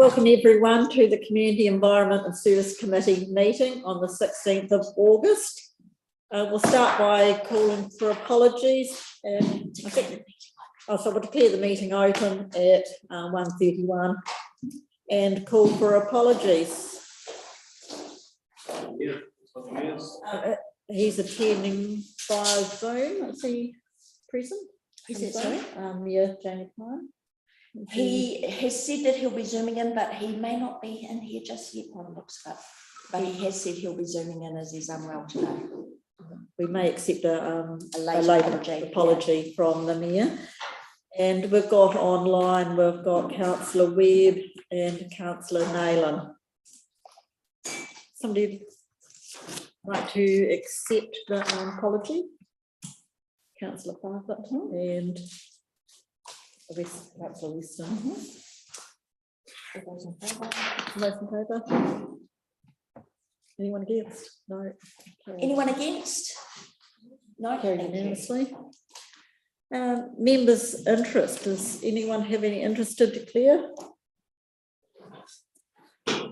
Welcome everyone to the Community Environment and Service Committee meeting on the 16th of August. We'll start by calling for apologies. So we'll declare the meeting open at 1:31 and call for apologies. He's attending via Zoom. Is he present? Yeah, Jamie Klein. He has said that he'll be zooming in, but he may not be in here just yet by the looks of it. But he has said he'll be zooming in as he's unwell today. We may accept a late apology from the Mayor. And we've got online, we've got Councillor Webb and Councillor Nayland. Somebody like to accept the apology? Councillor Parker and Councillor Weston. Those in favour? Anyone against? No. Okay. Anyone against? No. Carried unanimously. Members' interest. Does anyone have any interest to declare?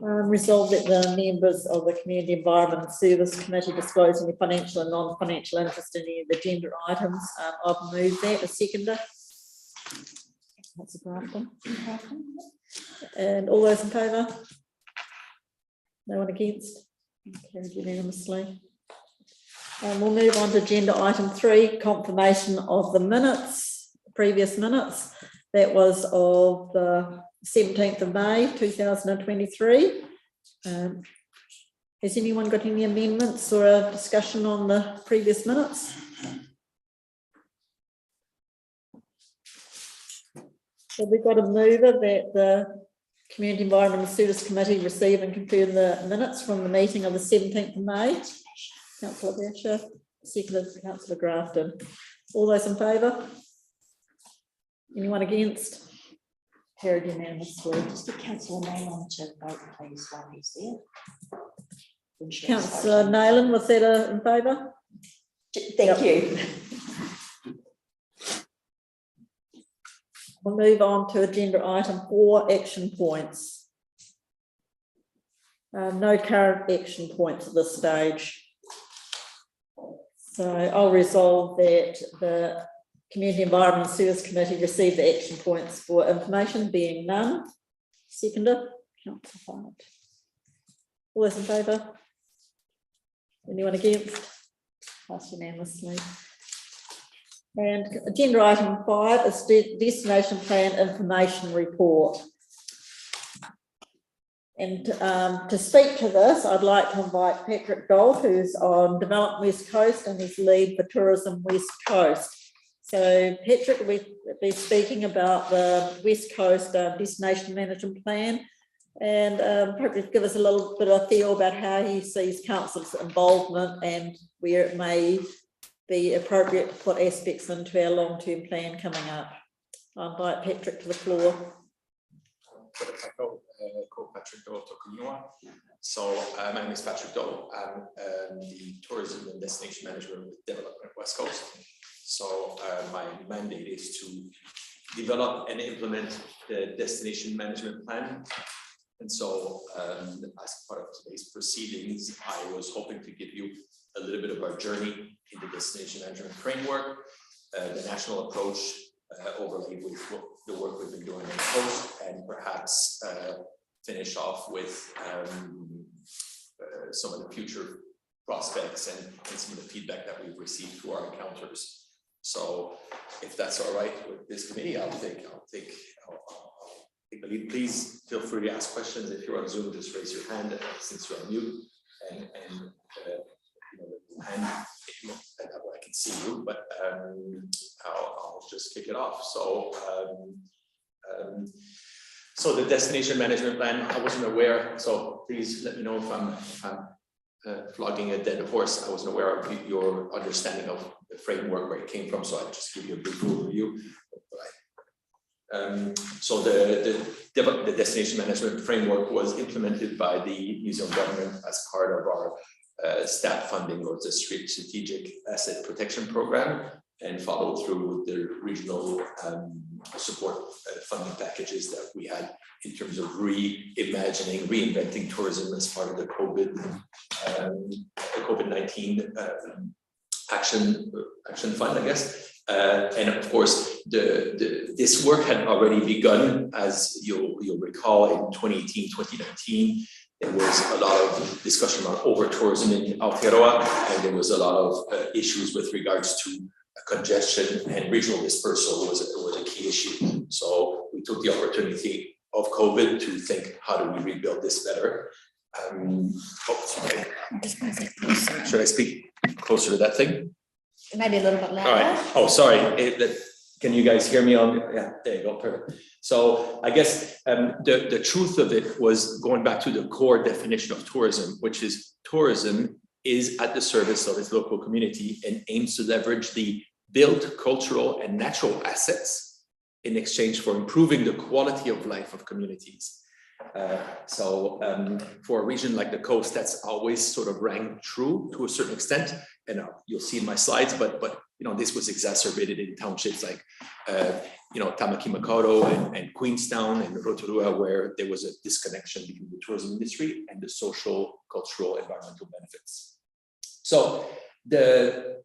Resolved that the members of the Community Environment and Service Committee disclose any financial and non-financial interest in any of the agenda items. I've moved that. A seconder. That's a Grafton. And all those in favour? No one against? Carried unanimously. We'll move on to agenda item 3, confirmation of the minutes, previous minutes. That was of the 17th of May 2023. Has anyone got any amendments or a discussion on the previous minutes? So we've got a mover that the Community Environment and Service Committee receive and confirm the minutes from the meeting of the 17th of May. Councillor Basher, seconded Councillor Grafton. All those in favour? Anyone against? Carried unanimously. Just get Councillor Nayland to vote, please, while he's there. Councillor Nayland, was that in favour? Thank you. We'll move on to agenda item 4, action points. No current action points at this stage. So I'll resolve that the Community Environment and Service Committee receive the action points for information, being none. Seconder, Councillor Hart. All those in favour? Anyone against? Passed unanimously. And agenda item 5 is Destination Plan Information Report. And to speak to this, I'd like to invite Patrick Gold, who's on Development West Coast and is lead for Tourism West Coast. So Patrick will be speaking about the West Coast Destination Management Plan, and Patrick give us a little bit of a feel about how he sees council's involvement and where it may be appropriate to put aspects into our long-term plan coming up. I invite Patrick to the floor. Patrick Dole Tokunua. So my name is Patrick Dole. I'm the Tourism and Destination Management with Development West Coast. So my mandate is to develop and implement the Destination Management Plan. And so as part of today's proceedings, I was hoping to give you a little bit of our journey in the Destination Management Framework, the national approach, overlaid with the work we've been doing on the coast, and perhaps finish off with some of the future prospects and some of the feedback that we've received through our encounters. So if that's all right with this committee, I'll take the lead. Please feel free to ask questions. If you're on Zoom, just raise your hand since you're on mute, and that way I can see you, but I'll just kick it off. So the Destination Management Plan, I wasn't aware, so please let me know if I'm flogging a dead horse. I wasn't aware of your understanding of the framework, where it came from, so I'll just give you a brief overview. So the Destination Management Framework was implemented by the New Zealand government as part of our STAT funding, or the Strategic Asset Protection Program, and follow through with the regional support funding packages that we had in terms of reimagining, reinventing tourism as part of the COVID-19 action fund, I guess. And of course, this work had already begun, as you'll recall, in 2018, 2019. There was a lot of discussion about over-tourism in Aotearoa, and there was a lot of issues with regards to congestion, and regional dispersal was a key issue. So we took the opportunity of COVID to think, how do we rebuild this better? Sorry. Should I speak closer to that thing? Maybe a little bit louder. All right. Oh, sorry. Can you guys hear me on? Yeah, there you go. Perfect. So I guess the truth of it was going back to the core definition of tourism, which is tourism is at the service of its local community and aims to leverage the built cultural and natural assets in exchange for improving the quality of life of communities. For a region like the coast, that's always sort of rang true to a certain extent, and you'll see in my slides, but this was exacerbated in townships like Tamaki Makaurau and Queenstown and Rotorua, where there was a disconnection between the tourism industry and the social, cultural, environmental benefits. So the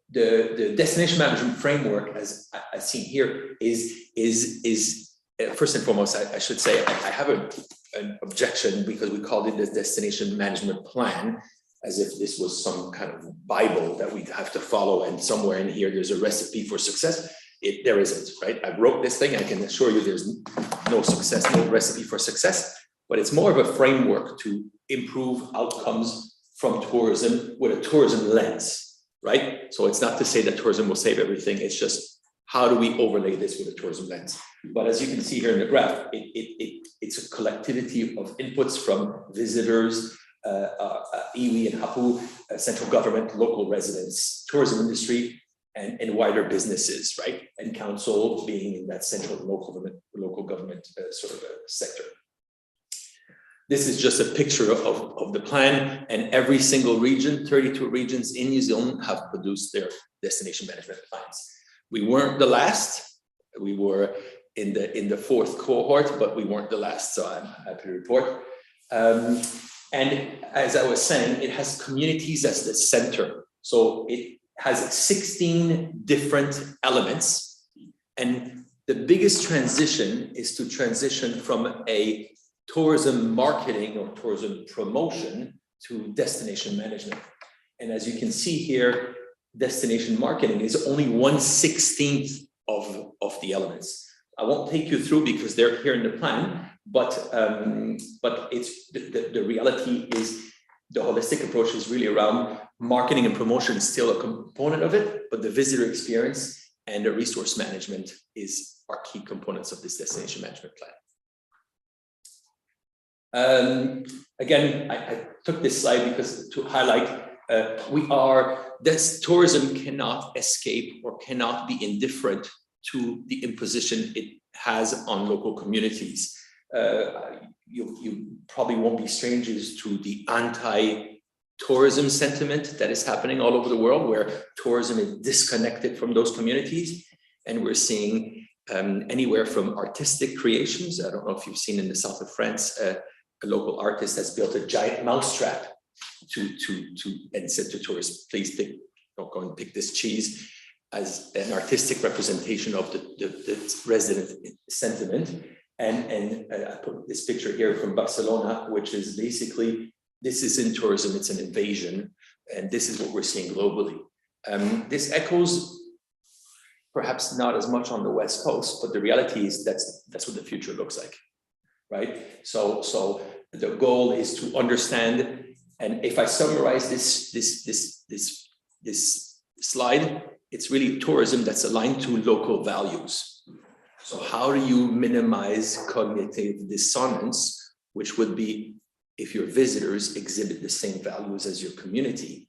destination management framework, as I've seen here, is first and foremost, I should say, I have an objection because we called it the destination management plan, as if this was some kind of Bible that we'd have to follow, and somewhere in here there's a recipe for success. There isn't, right? I wrote this thing, I can assure you there's no success, no recipe for success, but it's more of a framework to improve outcomes from tourism with a tourism lens, right? So it's not to say that tourism will save everything, it's just how do we overlay this with a tourism lens? But as you can see here in the graph, it's a collectivity of inputs from visitors, iwi and hapu, central government, local residents, tourism industry, and wider businesses, right? And council being in that central local government sort of sector. This is just a picture of the plan, and every single region, 32 regions in New Zealand, have produced their destination management plans. We weren't the last. We were in the fourth cohort, but we weren't the last, so I'm happy to report. And as I was saying, it has communities as the center. So it has 16 different elements. And the biggest transition is to transition from a tourism marketing or tourism promotion to destination management. And as you can see here, destination marketing is only 1/16 of the elements. I won't take you through because they're here in the plan, but it's the reality is the holistic approach is really around marketing and promotion is still a component of it, but the visitor experience and the resource management are key components of this destination management plan. Again, I took this slide because to highlight this tourism cannot escape or cannot be indifferent to the imposition it has on local communities. You probably won't be strangers to the anti-tourism sentiment that is happening all over the world, where tourism is disconnected from those communities. And we're seeing anywhere from artistic creations. I don't know if you've seen in the south of France, a local artist has built a giant mousetrap and said to tourists, please don't go and pick this cheese, as an artistic representation of the resident sentiment. And I put this picture here from Barcelona, which is basically, this is in tourism, it's an invasion, and this is what we're seeing globally. This echoes perhaps not as much on the West Coast, but the reality is that's what the future looks like, right? So the goal is to understand, and if I summarize this slide, it's really tourism that's aligned to local values. So how do you minimize cognitive dissonance, which would be if your visitors exhibit the same values as your community,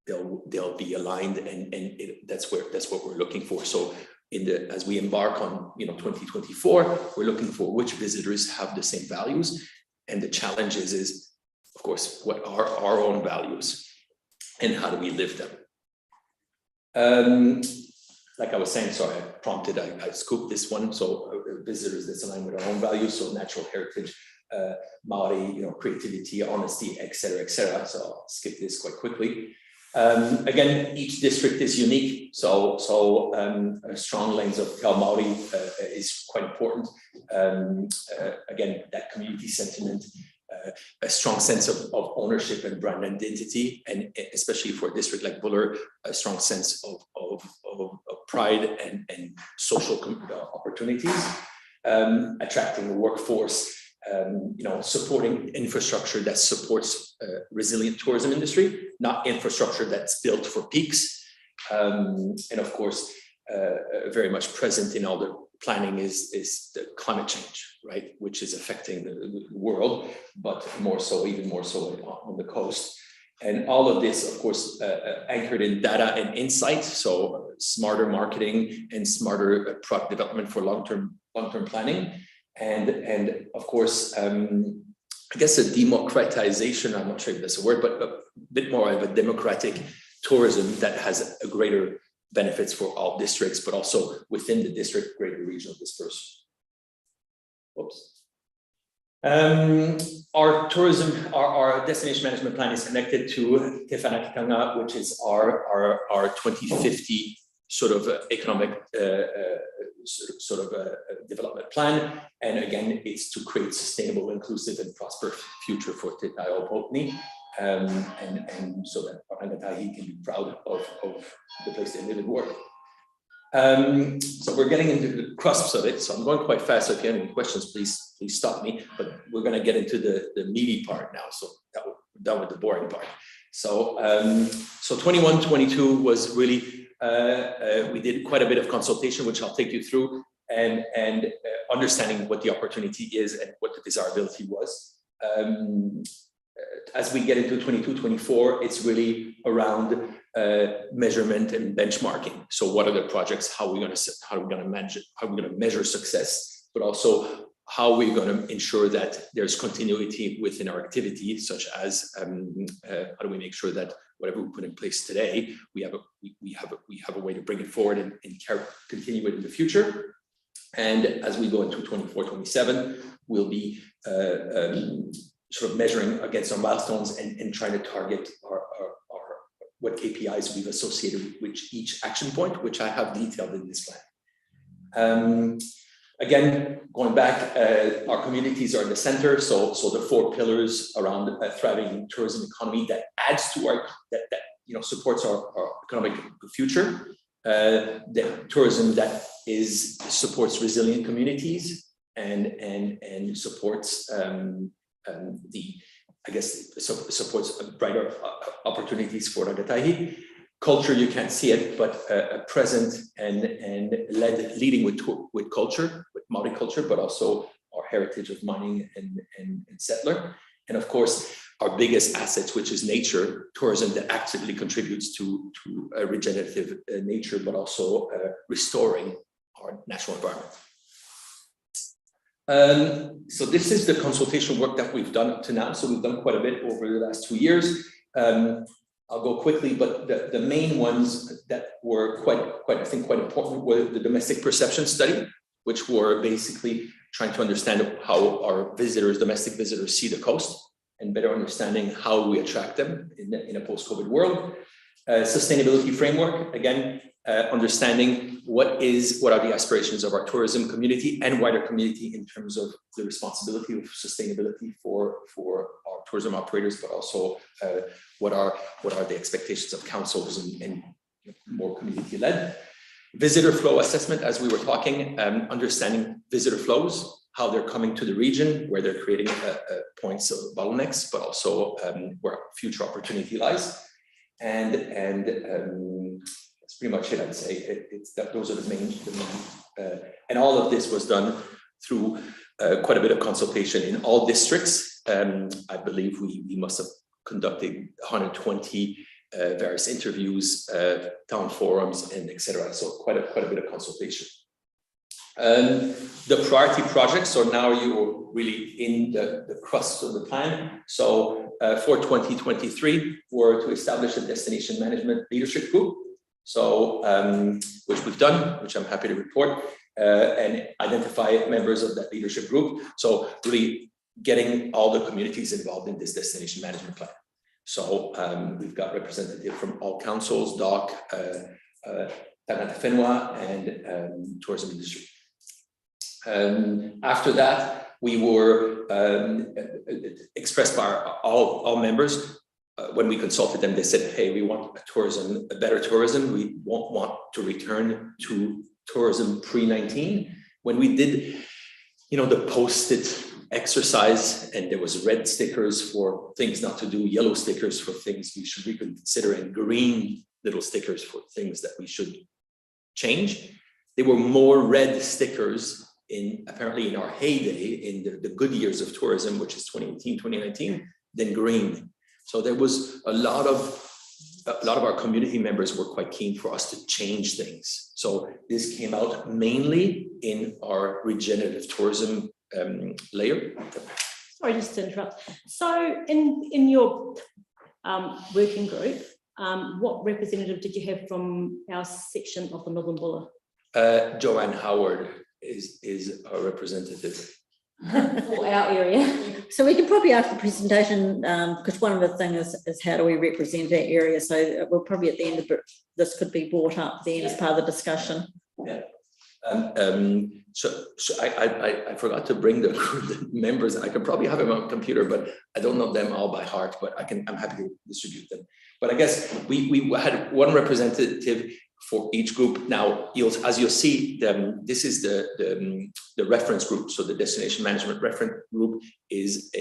they'll be aligned, and that's what we're looking for. So as we embark on 2024, we're looking for which visitors have the same values, and the challenge is of course what are our own values and how do we live them. Like I was saying, so I scooped this one. So visitors that's aligned with our own values, so natural heritage, Māori, creativity, honesty, etc. So I'll skip this quite quickly. Again, each district is unique, so a strong lens of Te Ao Māori is quite important. Again, that community sentiment, a strong sense of ownership and brand identity, and especially for a district like Buller, a strong sense of pride and social opportunities, attracting the workforce, supporting infrastructure that supports resilient tourism industry, not infrastructure that's built for peaks. And of course, very much present in all the planning is the climate change, right? Which is affecting the world, but even more so on the coast. And all of this, of course, anchored in data and insight. So smarter marketing and smarter product development for long-term planning. And of course, I guess a democratization, I'm not sure if that's a word, but a bit more of a democratic tourism that has a greater benefits for all districts, but also within the district, greater regional dispersion. Whoops. Our tourism, our destination management plan is connected to Te Whanaketanga, which is our 2050 sort of economic development plan. And again, it's to create sustainable, inclusive, and prosperous future for Te Taiohoponi, and so that Rangatahi can be proud of the place they live and work. So we're getting into the cusps of it. So I'm going quite fast. So if you have any questions, please stop me. But we're going to get into the meaty part now. So we're done with the boring part. So 21-22 was really we did quite a bit of consultation, which I'll take you through, and understanding what the opportunity is and what the desirability was. As we get into 22-24, it's really around measurement and benchmarking. So what are the projects? How are we going to measure success? But also how are we going to ensure that there's continuity within our activity, such as how do we make sure that whatever we put in place today, we have a way to bring it forward and continue it in the future. And as we go into 24-27, we'll be sort of measuring against our milestones and trying to target our what KPIs we've associated with each action point, which I have detailed in this plan. Again, going back, our communities are in the center. So the 4 pillars around a thriving tourism economy that adds to that supports our economic future. The tourism that supports resilient communities and supports supports brighter opportunities for Rangatahi. Culture, you can't see it, but present and leading with culture, with Māori culture, but also our heritage of mining and settler. And of course, our biggest assets, which is nature, tourism that actively contributes to regenerative nature, but also restoring our natural environment. So this is the consultation work that we've done up to now. So we've done quite a bit over the last 2 years. I'll go quickly, but the main ones that were quite important were the domestic perception study, which were basically trying to understand how our domestic visitors see the coast and better understanding how we attract them in a post-COVID world. Sustainability framework, again, understanding what are the aspirations of our tourism community and wider community in terms of the responsibility of sustainability for our tourism operators, but also what are the expectations of councils and more community-led. Visitor flow assessment, as we were talking, understanding visitor flows, how they're coming to the region, where they're creating points of bottlenecks, but also where future opportunity lies. And that's pretty much it, I'd say. Those are the main and all of this was done through quite a bit of consultation in all districts. I believe we must have conducted 120 various interviews, town forums, and etc. So quite a bit of consultation. The priority projects, so now you're really in the crust of the plan. So for 2023, were to establish a destination management leadership group. So, which we've done, which I'm happy to report, and identify members of that leadership group. So really getting all the communities involved in this destination management plan. So we've got representative from all councils, DOC, Tangata Whenua, and tourism industry. After that, we were expressed by all members. When we consulted them, they said, hey, we want a better tourism. We won't want to return to tourism pre-19. When we did, the post-it exercise, and there was red stickers for things not to do, yellow stickers for things we should reconsider, and green little stickers for things that we should change. There were more red stickers apparently in our heyday, in the good years of tourism, which is 2018, 2019, than green. So there was a lot of our community members were quite keen for us to change things. So this came out mainly in our regenerative tourism layer. Sorry, just to interrupt. So in your working group, what representative did you have from our section of the Northern Buller? Joanne Howard is our representative. For our area. So we could probably after the presentation, because one of the things is how do we represent our area? So we'll probably at the end of it, this could be brought up then as part of the discussion. Yeah. So I forgot to bring the members. I could probably have them on computer, but I don't know them all by heart, but I'm happy to distribute them. But I guess we had one representative for each group. Now, as you'll see, this is the reference group. So the destination management reference group is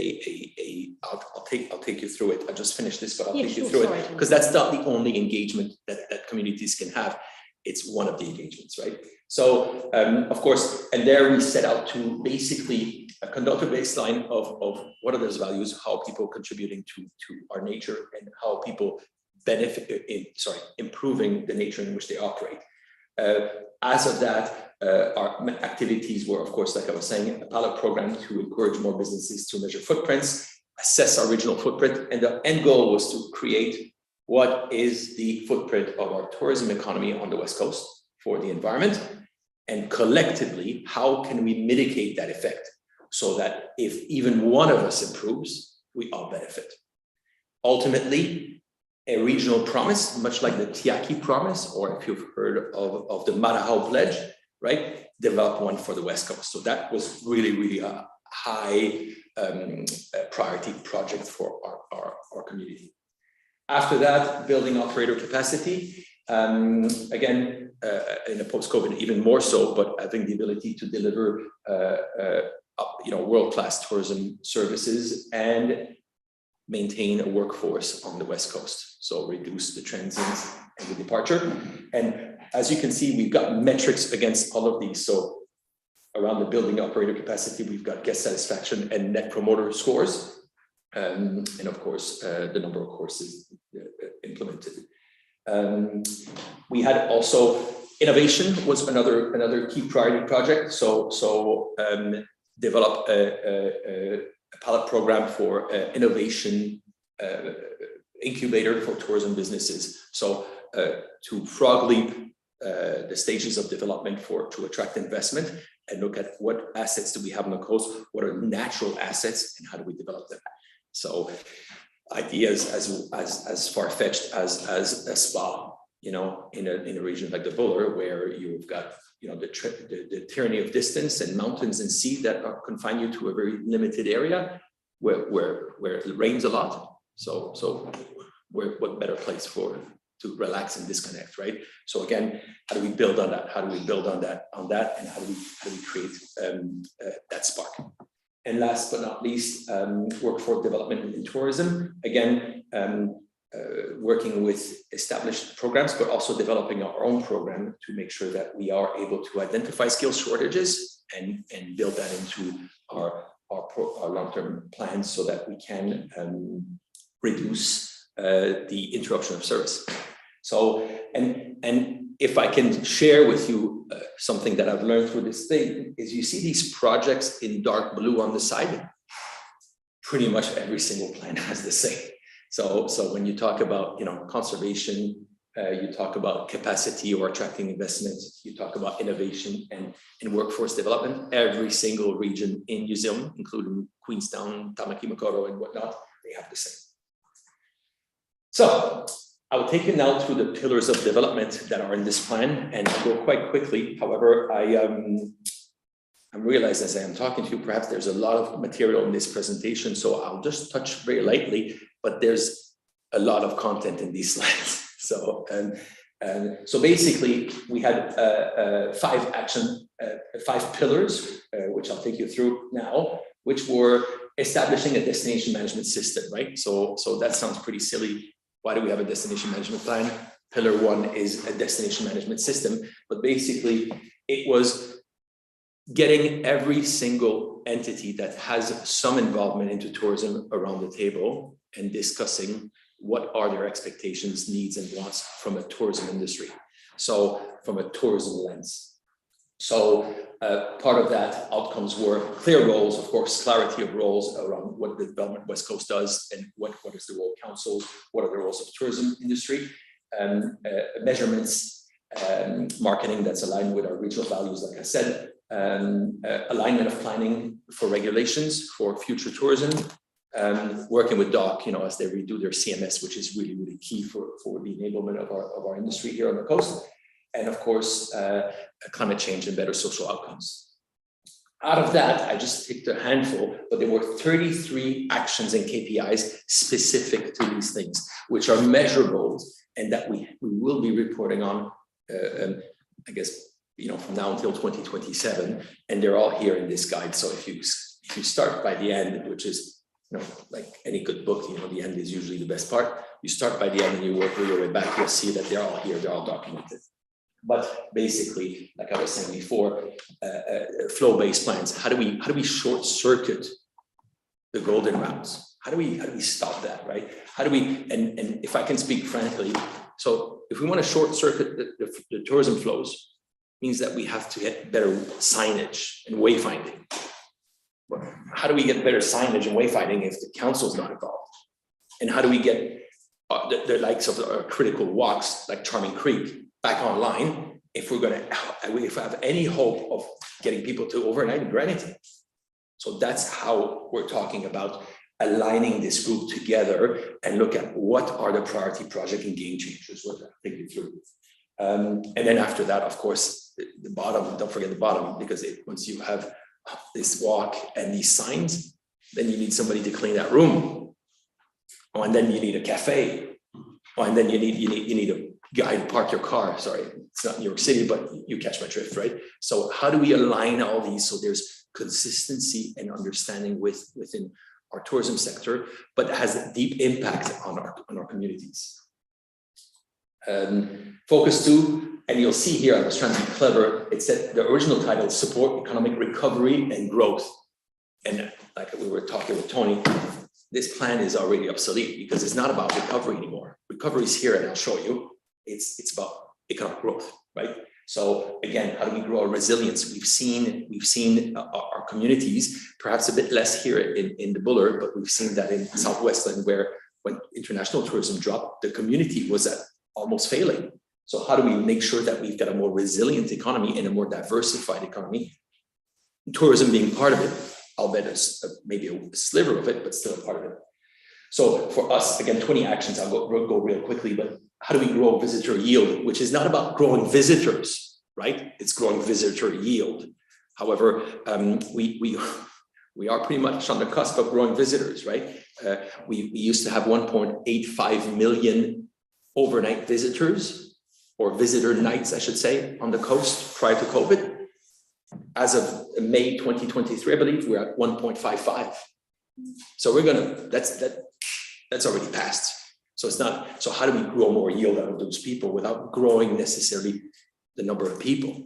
I'll take you through it. I just finished this, but I'll take you through it, because that's not the only engagement that communities can have. It's one of the engagements, right? So, of course, and there we set out to basically conduct a baseline of what are those values, how people contributing to our nature, and how people benefit improving the nature in which they operate. As of that, our activities were, of course, like I was saying, a pilot program to encourage more businesses to measure footprints, assess our regional footprint, and the end goal was to create what is the footprint of our tourism economy on the West Coast for the environment, and collectively, how can we mitigate that effect so that if even one of us improves, we all benefit. Ultimately, a regional promise, much like the Tiaki promise, or if you've heard of the Marahau Pledge, right? Develop one for the West Coast. So that was really a high priority project for our community. After that, building operator capacity. Again, in the post-COVID, even more so, but having the ability to deliver, world-class tourism services and maintain a workforce on the West Coast. So reduce the transients and the departure. And as you can see, we've got metrics against all of these. So around the building operator capacity, we've got guest satisfaction and net promoter scores. And of course, the number of courses implemented. We had also innovation was another key priority project. So develop a pilot program for innovation incubator for tourism businesses. So to frog leap the stages of development to attract investment and look at what assets do we have on the coast, what are natural assets, and how do we develop them. So ideas as far-fetched as a spa, in a region like the Buller, where you've got the tyranny of distance and mountains and sea that confine you to a very limited area where it rains a lot. So what better place to relax and disconnect, right? So again, how do we build on that? How do we build on that, and how do we create that spark? And last but not least, workforce development in tourism. Again, working with established programs, but also developing our own program to make sure that we are able to identify skill shortages and build that into our long-term plans so that we can reduce the interruption of service. So, and if I can share with you something that I've learned through this thing, is you see these projects in dark blue on the side, pretty much every single plan has the same. So when you talk about, conservation, you talk about capacity or attracting investment, you talk about innovation and workforce development. Every single region in New Zealand, including Queenstown, Tamaki Makaurau and whatnot, they have the same. So I will take you now through the pillars of development that are in this plan, and I'll go quite quickly. However, I'm realizing as I am talking to you, perhaps there's a lot of material in this presentation, so I'll just touch very lightly, but there's a lot of content in these slides. So, so basically we had 5 pillars, which I'll take you through now, which were establishing a destination management system, right? So that sounds pretty silly. Why do we have a destination management plan? Pillar 1 is a destination management system, but basically it was getting every single entity that has some involvement into tourism around the table and discussing what are their expectations, needs, and wants from a tourism industry. So from a tourism lens. So part of that outcomes were clear roles, of course, clarity of roles around what the Development West Coast does and what is the role of councils, what are the roles of tourism industry, measurements, marketing that's aligned with our regional values, like I said, alignment of planning for regulations for future tourism, working with DOC, as they redo their CMS, which is really, really key for the enablement of our industry here on the coast. And of course, climate change and better social outcomes. Out of that, I just picked a handful, but there were 33 actions and KPIs specific to these things, which are measurable and that we will be reporting on, I guess, from now until 2027, and they're all here in this guide. So if you start by the end, which is, like any good book, the end is usually the best part. You start by the end and you work your way back, you'll see that they're all here, they're all documented. But basically, like I was saying before, flow-based plans. How do we short circuit the golden routes? How do we stop that, right? How do we, and if I can speak frankly, so if we want to short circuit the tourism flows, means that we have to get better signage and wayfinding. But how do we get better signage and wayfinding if the council's not involved? And how do we get the likes of our critical walks like Charming Creek back online if we have any hope of getting people to overnight in Granite? So that's how we're talking about aligning this group together and look at what are the priority project and game changers we're going to take you through. And then after that, of course, the bottom, don't forget the bottom, because once you have this walk and these signs, then you need somebody to clean that room. Oh, and then you need a cafe. Oh, and then you need a guy to park your car. Sorry, it's not New York City, but you catch my drift, right? So how do we align all these so there's consistency and understanding within our tourism sector, but has a deep impact on our communities? Focus 2, and you'll see here, I was trying to be clever, it said the original title, Support Economic Recovery and Growth. And like we were talking with Tony, this plan is already obsolete because it's not about recovery anymore. Recovery is here, and I'll show you. It's about economic growth, right? So again, how do we grow our resilience? We've seen our communities, perhaps a bit less here in the Buller, but we've seen that in Southwestland, where when international tourism dropped, the community was at almost failing. So how do we make sure that we've got a more resilient economy and a more diversified economy? Tourism being part of it, I'll bet it's maybe a sliver of it, but still a part of it. So for us, again, 20 actions, I'll go real quickly, but how do we grow visitor yield, which is not about growing visitors, right? It's growing visitor yield. However, we are pretty much on the cusp of growing visitors, right? We used to have 1.85 million overnight visitors, or visitor nights, I should say, on the coast prior to COVID. As of May 2023, I believe we're at 1.55. So that's already passed. So it's not, so how do we grow more yield out of those people without growing necessarily the number of people?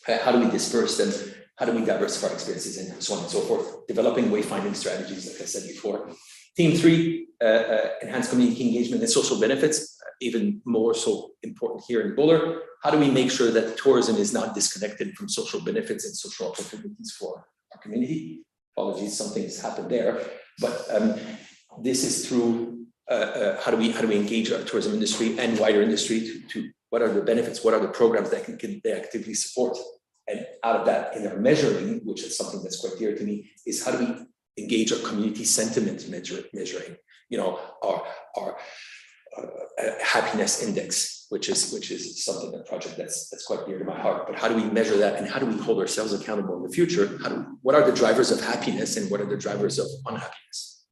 How do we disperse them? How do we diversify experiences, and so on and so forth? Developing wayfinding strategies, like I said before. Theme 3, enhance community engagement and social benefits, even more so important here in Buller. How do we make sure that tourism is not disconnected from social benefits and social opportunities for our community? Apologies, something has happened there. But this is through how do we engage our tourism industry and wider industry to what are the benefits, what are the programs that can they actively support? And out of that, in our measuring, which is something that's quite dear to me, is how do we engage our community sentiment measuring, you know, our happiness index, which is something, a project that's quite dear to my heart. But how do we measure that, and how do we hold ourselves accountable in the future? What are the drivers of happiness, and what are the drivers of unhappiness?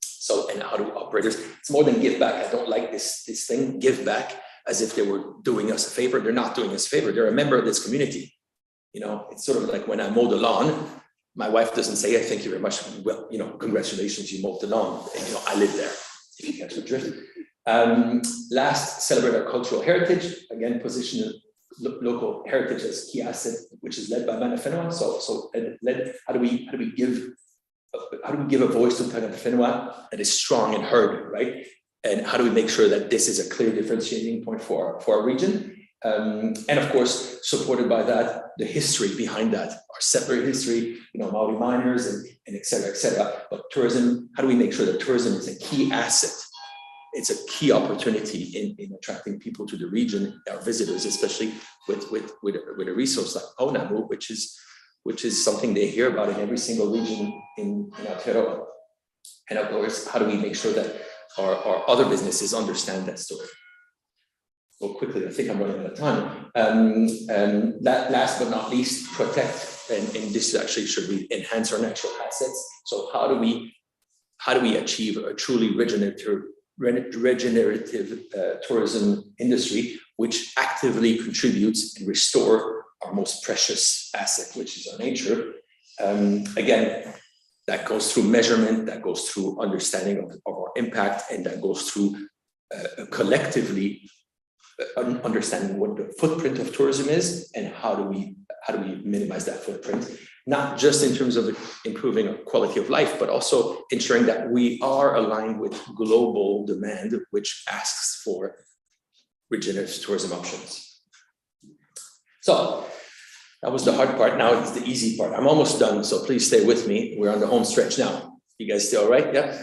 So, and how do operators? It's more than give back. I don't like this thing, give back, as if they were doing us a favor. They're not doing us a favor. They're a member of this community. You know, it's sort of like when I mow the lawn, my wife doesn't say, "Hey, thank you very much. Well, you know, congratulations, you mowed the lawn." And, you know, I live there, if you catch the drift. Last, celebrate our cultural heritage. Again, position local heritage as key asset, which is led by Mana Whenua. So how do we give a voice to Mana Whenua that is strong and heard, right? And how do we make sure that this is a clear differentiating point for our region? And of course, supported by that, the history behind that, our settler history, you know, Maori miners and et cetera, et cetera. But tourism, how do we make sure that tourism is a key asset? It's a key opportunity in attracting people to the region, our visitors, especially with a resource like Pounamu, which is something they hear about in every single region in Aotearoa. And of course, how do we make sure that our other businesses understand that story? Well, quickly, I think I'm running out of time. That last but not least, protect, and this actually should we enhance our natural assets. So how do we achieve a truly regenerative tourism industry, which actively contributes and restore our most precious asset, which is our nature? Again, that goes through measurement, that goes through understanding of our impact, and that goes through collectively understanding what the footprint of tourism is, and how do we minimize that footprint, not just in terms of improving our quality of life, but also ensuring that we are aligned with global demand, which asks for regenerative tourism options. So that was the hard part. Now it's the easy part. I'm almost done, so please stay with me. We're on the home stretch now. You guys still all right? Yeah?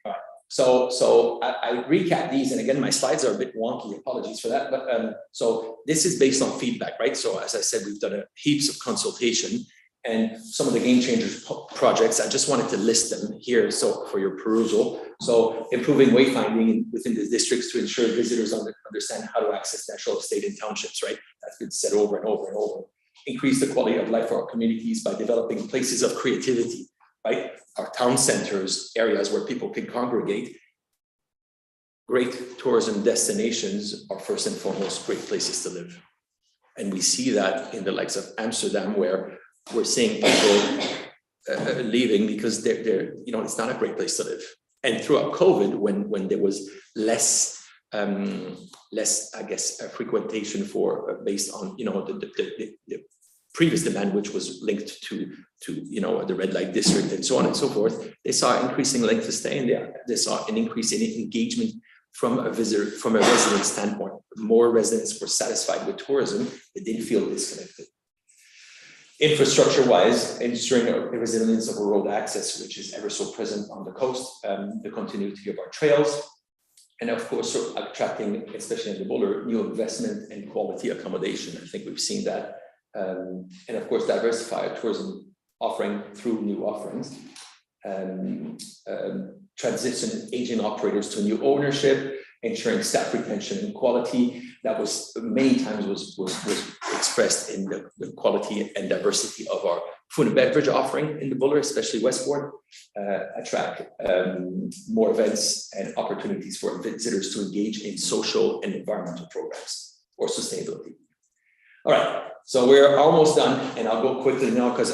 All right. So I recap these, and again, my slides are a bit wonky, apologies for that, but so this is based on feedback, right? So as I said, we've done heaps of consultation, and some of the Game Changers projects, I just wanted to list them here so for your perusal. So improving wayfinding within the districts to ensure visitors understand how to access natural estate and townships, right? That's been said over and over and over. Increase the quality of life for our communities by developing places of creativity, right? Our town centers, areas where people can congregate. Great tourism destinations are first and foremost great places to live. And we see that in the likes of Amsterdam, where we're seeing people leaving because they're, you know, it's not a great place to live. And throughout COVID, when there was less, I guess, frequentation based on, you know, the previous demand, which was linked to you know, the red light district and so on and so forth, they saw increasing length of stay, and they saw an increase in engagement from a resident standpoint. More residents were satisfied with tourism; they didn't feel disconnected. Infrastructure-wise, ensuring the resilience of road access, which is ever so present on the coast, the continuity of our trails, and of course, attracting, especially in the Buller, new investment and quality accommodation. I think we've seen that. And of course, diversify our tourism offering through new offerings, transition aging operators to new ownership, ensuring staff retention and quality. That was many times was expressed in the quality and diversity of our food and beverage offering in the Buller, especially Westport. Attract more events and opportunities for visitors to engage in social and environmental programs or sustainability. All right, so we're almost done, and I'll go quickly now because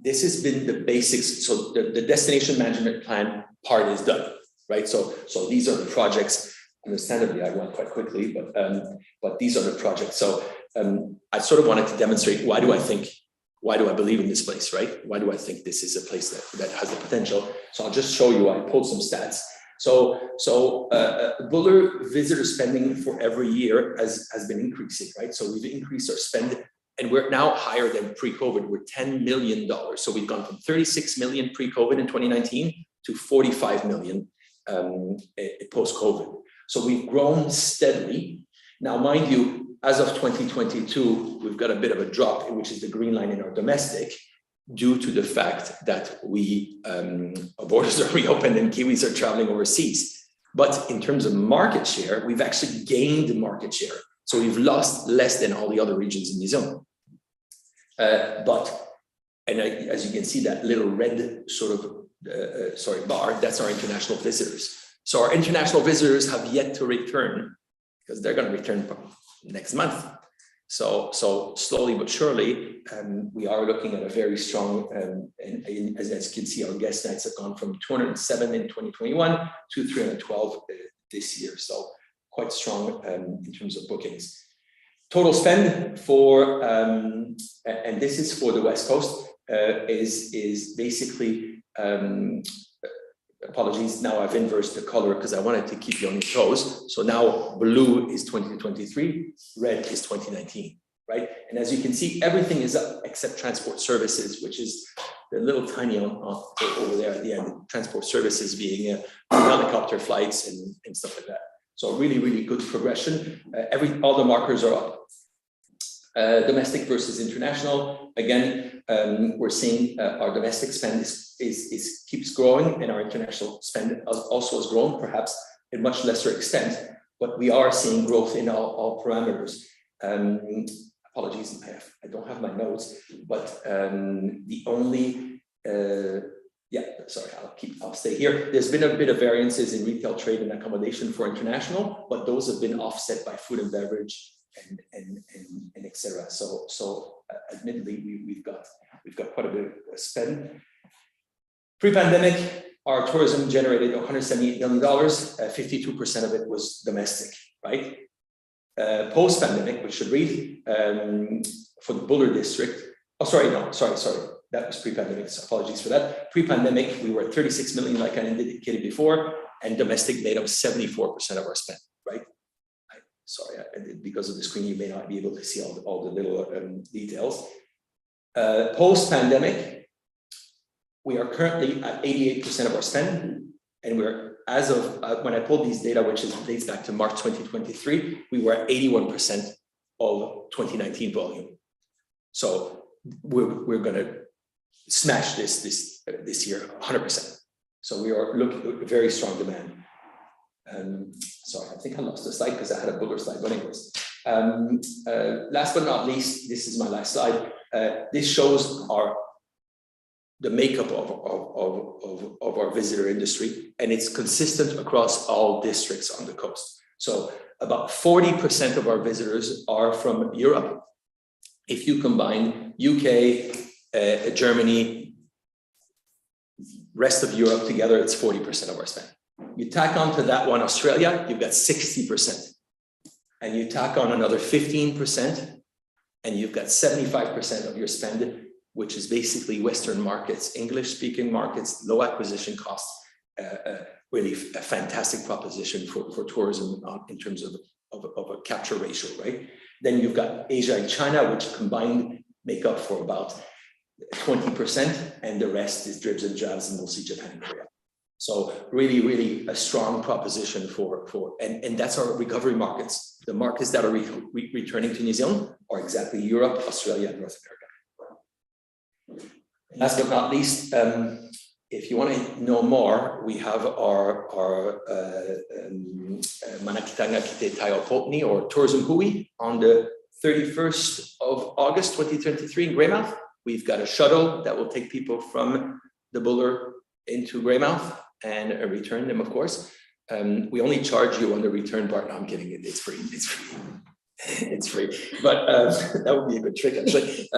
this has been the basics. So the destination management plan part is done, right? So these are the projects. Understandably, I went quite quickly, but these are the projects. So I sort of wanted to demonstrate why do I believe in this place, right? Why do I think this is a place that has the potential? So I'll just show you. I pulled some stats. So Buller visitor spending for every year has been increasing, right? So we've increased our spend, and we're now higher than pre-COVID. We're $10 million. So we've gone from 36 million pre-COVID in 2019 to 45 million post-COVID. So we've grown steadily. Now, mind you, as of 2022, we've got a bit of a drop, which is the green line in our domestic, due to the fact that our borders are reopened and Kiwis are traveling overseas. But in terms of market share, we've actually gained market share. So we've lost less than all the other regions in New Zealand. As you can see, that little red sort of bar, that's our international visitors. So our international visitors have yet to return, because they're going to return next month. So slowly but surely, we are looking at a very strong, and as you can see, our guest nights have gone from 207 in 2021 to 312 this year. So quite strong in terms of bookings. Total spend for, and this is for the West Coast, is basically, apologies, now I've inversed the color because I wanted to keep you on your toes. So now blue is 2023, red is 2019, right? And as you can see, everything is up except transport services, which is the little tiny over there at the end, transport services being helicopter flights and stuff like that. So really, really good progression. All the markers are up. Domestic versus international. Again, we're seeing our domestic spend keeps growing, and our international spend also has grown, perhaps in much lesser extent, but we are seeing growth in all parameters. Apologies, I don't have my notes, but the only I'll stay here. There's been a bit of variances in retail, trade, and accommodation for international, but those have been offset by food and beverage and etc. So admittedly, we've got quite a bit of spend. Pre-pandemic, our tourism generated $178 million. 52% of it was domestic, right? Post-pandemic, we should read for the Buller district. Oh, sorry. That was pre-pandemic, so apologies for that. Pre-pandemic, we were at 36 million, like I indicated before, and domestic made up 74% of our spend, right? Sorry, because of the screen, you may not be able to see all the little details. Post-pandemic, we are currently at 88% of our spend, and we're, as of when I pulled these data, which dates back to March 2023, we were at 81% of 2019 volume. So we're going to smash this year 100%. So we are looking at very strong demand. Sorry, I think I lost the slide because I had a Buller slide, but anyways. Last but not least, this is my last slide. This shows the makeup of our visitor industry, and it's consistent across all districts on the coast. So about 40% of our visitors are from Europe. If you combine UK, Germany, rest of Europe together, it's 40% of our spend. You tack onto that one Australia, you've got 60%. And you tack on another 15%, and you've got 75% of your spend, which is basically Western markets, English-speaking markets, low acquisition costs, really a fantastic proposition for tourism in terms of a capture ratio, right? Then you've got Asia and China, which combined make up for about 20%, and the rest is dribs and drabs, and mostly Japan and Korea. So really, really a strong proposition and that's our recovery markets. The markets that are returning to New Zealand are exactly Europe, Australia, and North America. Last but not least, if you want to know more, we have our Manakitanga Kite Taiopotni, or Tourism Hui, on the 31st of August 2023 in Greymouth. We've got a shuttle that will take people from the Buller into Greymouth and return them, of course. We only charge you on the return part. No, I'm kidding. It's free. It's free. It's free. But that would be a good trick, actually.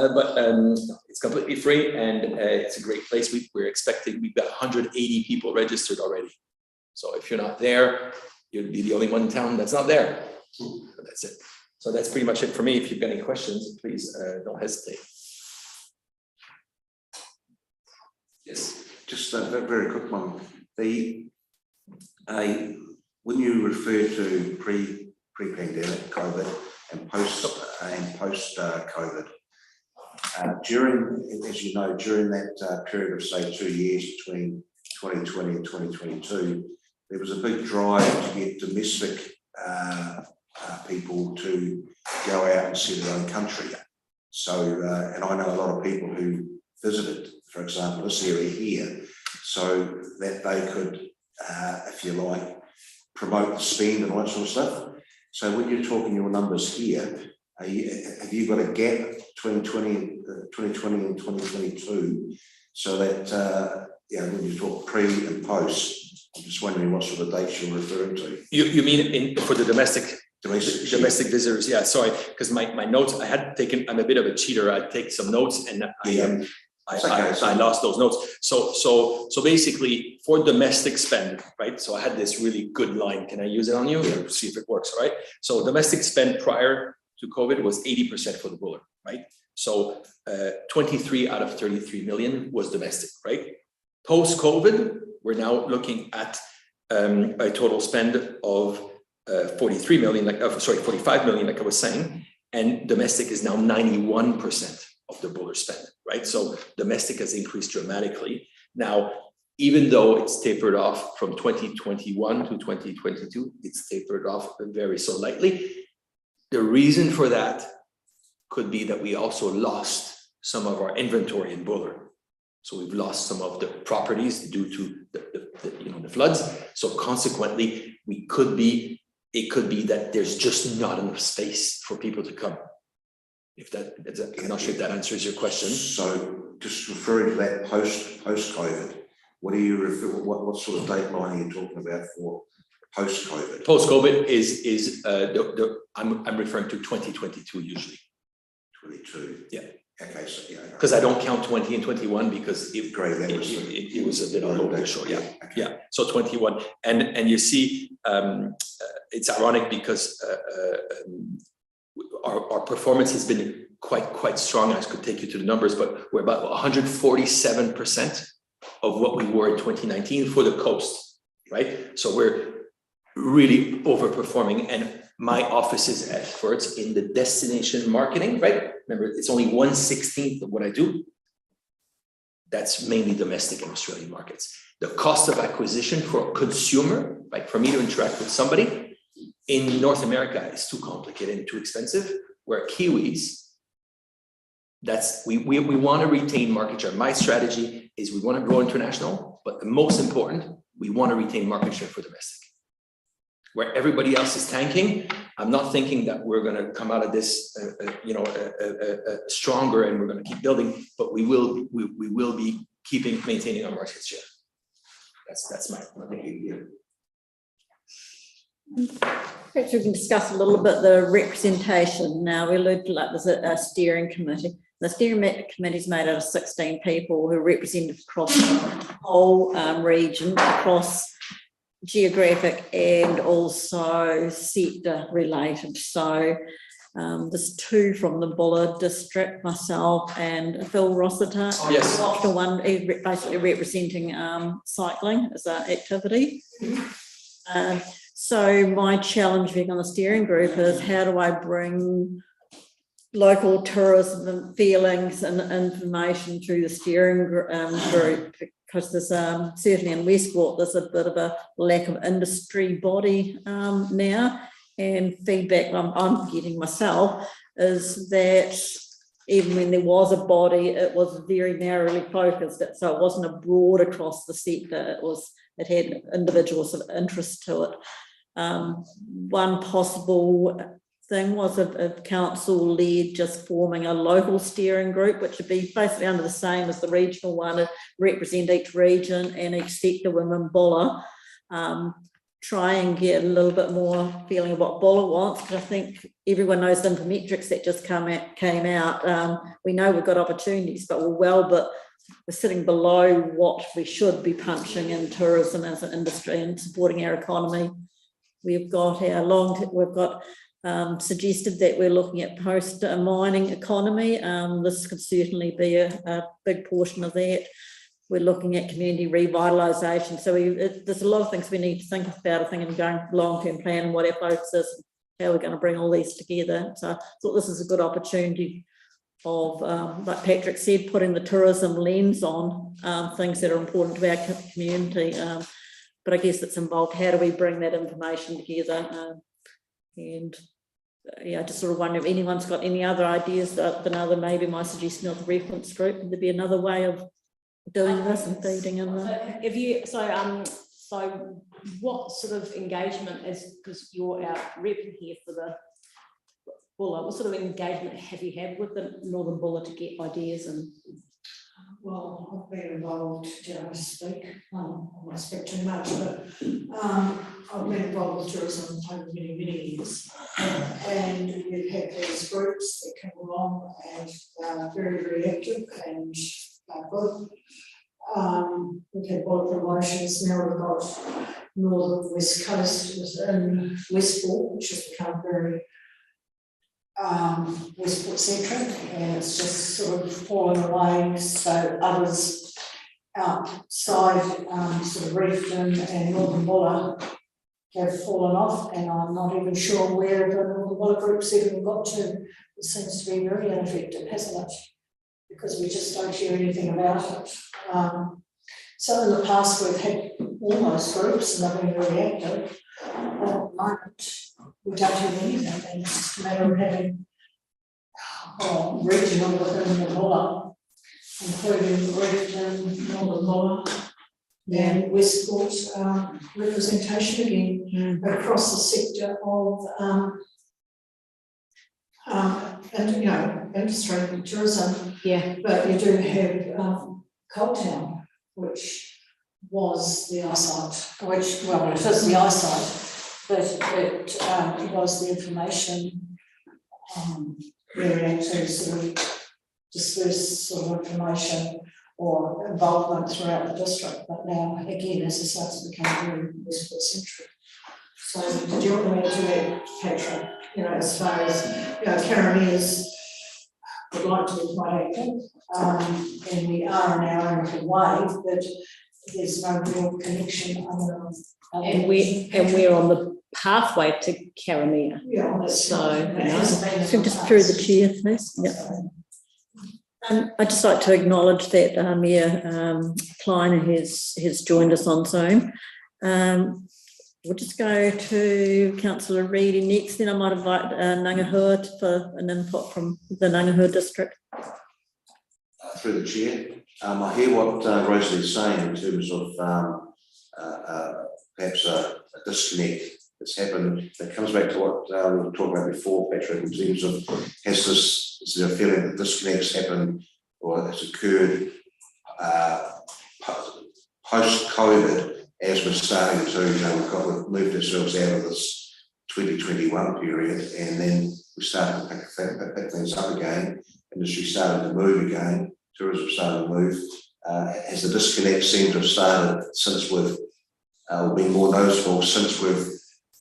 It's completely free, and it's a great place. We're expecting, we've got 180 people registered already. So if you're not there, you'd be the only one in town that's not there. But that's it. So that's pretty much it for me. If you've got any questions, please don't hesitate. Yes. Just a very quick one. When you refer to pre-pandemic COVID and post COVID, during, as you know, during that period of say 2 years between 2020 and 2022, there was a big drive to get domestic people to go out and see their own country. So, and I know a lot of people who visited, for example, this area here, so that they could, if you like, promote the spend and all that sort of stuff. So when you're talking your numbers here, have you got a gap between 2020 and 2022, so that when you talk pre and post, I'm just wondering what sort of dates you're referring to. You mean for the domestic Domestic visitors? Yeah, sorry, because my notes, I had taken, I'm a bit of a cheater. I take some notes and I lost those notes. So basically for domestic spend, right? So I had this really good line. Can I use it on you? Yeah. See if it works, right? So domestic spend prior to COVID was 80% for the buller, right? So 23 out of 33 million was domestic, right? Post-COVID, we're now looking at a total spend of 45 million, like I was saying, and domestic is now 91% of the buller spend, right? So domestic has increased dramatically. Now, even though it's tapered off from 2021 to 2022, it's tapered off very so lightly. The reason for that could be that we also lost some of our inventory in buller. So we've lost some of the properties due to the floods. So consequently, it could be that there's just not enough space for people to come. I'm not sure if that answers your question. So just referring to that post-COVID, what sort of date line are you talking about for post-COVID? Post-COVID is I'm referring to 2022 usually. 22. Yeah. Okay, so yeah. Because I don't count 20 and 21 because Great, it was a bit all over the show. Yeah. Okay. Yeah. So 21, and you see, it's ironic because our performance has been quite strong. I could take you to the numbers, but we're about 147% of what we were in 2019 for the coast, right? So we're really overperforming, and my office's efforts in the destination marketing, right? Remember, it's only 1/16 of what I do. That's mainly domestic and Australian markets. The cost of acquisition for a consumer, right, for me to interact with somebody in North America is too complicated and too expensive. Where Kiwis, we want to retain market share. My strategy is we want to grow international, but the most important, we want to retain market share for domestic. Where everybody else is tanking, I'm not thinking that we're going to come out of this, stronger and we're going to keep building, but we will be maintaining our market share. That's my idea. Perhaps we can discuss a little bit the representation. Now, we looked like there's a steering committee. The steering committee is made out of 16 people who are represented across the whole region, across geographic and also sector related. So there's 2 from the Buller district, myself and Phil Rossiter. Yes. The one is basically representing cycling as an activity. So my challenge being on the steering group is how do I bring local tourism feelings and information to the steering group, because there's certainly in Westport there's a bit of a lack of industry body now, and feedback I'm getting myself is that even when there was a body, it was very narrowly focused, so it wasn't a broad across the sector. It had individuals of interest to it. One possible thing was if council led just forming a local steering group, which would be basically under the same as the regional one, to represent each region and each sector within Buller. Try and get a little bit more feeling of what Buller wants, because I think everyone knows the infometrics that just came out. We know we've got opportunities, but we're sitting below what we should be punching in tourism as an industry and supporting our economy. We've got suggested that we're looking at post-mining economy. This could certainly be a big portion of that. We're looking at community revitalisation. So there's a lot of things we need to think about, I think, and going long-term plan and what our focus is, how we're going to bring all these together. So I thought this is a good opportunity of, like Patrick said, putting the tourism lens on things that are important to our community. but I guess it's involved, how do we bring that information together? And yeah, I just sort of wonder if anyone's got any other ideas than other, maybe my suggestion of the reference group, would there be another way of doing this and feeding in the... If you, so what sort of engagement is, because you're our rep here for the Buller, what sort of engagement have you had with the Northern Buller to get ideas? And well, I've been involved, dare I speak, I won't speak too much, but I've been involved with tourism over many, many years. And we've had these groups that come along and are very, very active and good. We've had Buller promotions, now we've got Northern West Coast within Westport, which has become very Westport centric, and it's just sort of fallen away, so others outside sort of Reefton and Northern Buller have fallen off, and I'm not even sure where the Northern Buller group's even got to. It seems to be very ineffective, hasn't it? Because we just don't hear anything about it. So in the past we've had all those groups and they've been very active. At the moment, we don't have anything, and it's just a matter of having regional within the Buller, including Reefton, Northern Buller, and Westport representation again across the sector of and you know, industry and tourism. yeah, But you do have Coal Town, which was the eyesight, which, well, it is the eyesight, but it was the information where actually sort of disperse sort of information or involvement throughout the district. But now, again, as I say, it's become very Westport centric. So did you want me to add, Petra, you know, as far as, you know, Carameres would like to be quite active, and we are in our own little way, but there's no real connection other than... and we're on the pathway to Karamea. Yeah, that's So, right. you It know, hasn't been in So the just through the past. chair, please. Yeah. I'd just like to acknowledge that Mayor Klein has joined us on Zoom. We'll just go to Councillor Reedy next, then I might invite Ngangahua for an input from the Ngangahua district. Through the chair, I hear what Rosalie is saying in terms of perhaps a disconnect that's happened. It comes back to what we were talking about before, Patrick, in terms of is there a feeling that disconnects happened or has occurred post-COVID as we're starting to, you know, we've moved ourselves out of this 2021 period, and then we started to pick things up again. Industry started to move again, tourism started to move. Has the disconnect seemed to have started since we've been more noticeable since we've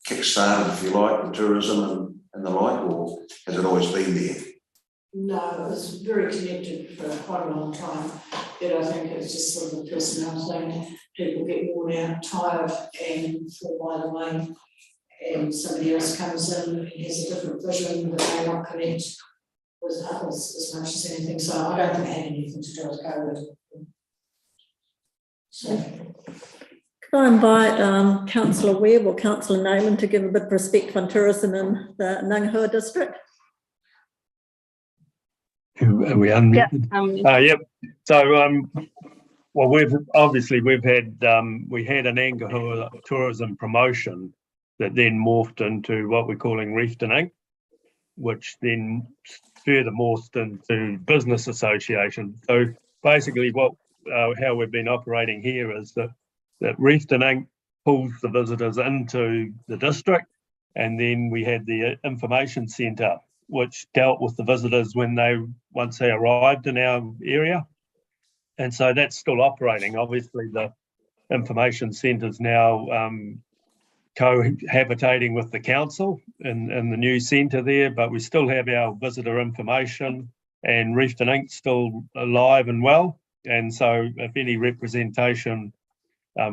kick-started, if you like, the tourism and the like, or has it always been there? No, it was very connected for quite a long time. But I think it's just sort of the personnel thing. People get worn out, tired, and fall by the way. And somebody else comes in and has a different vision, but they not connect with others as much as anything. So I don't think it had anything to do with COVID. So Could I invite Councillor Webb or Councillor Nayland to give a bit of perspective on tourism in the Ngangahua district? Are we unmuted? Yep. So, well, we've had we had an Ngangahua tourism promotion that then morphed into what we're calling Reefton Inc., which then further morphed into business association. So basically, how we've been operating here is that Reefton Inc. pulls the visitors into the district, and then we had the information centre, which dealt with the visitors once they arrived in our area. And so that's still operating. Obviously, the information centre is now cohabitating with the council in the new centre there, but we still have our visitor information, and Reefton Inc. still alive and well. And so if any representation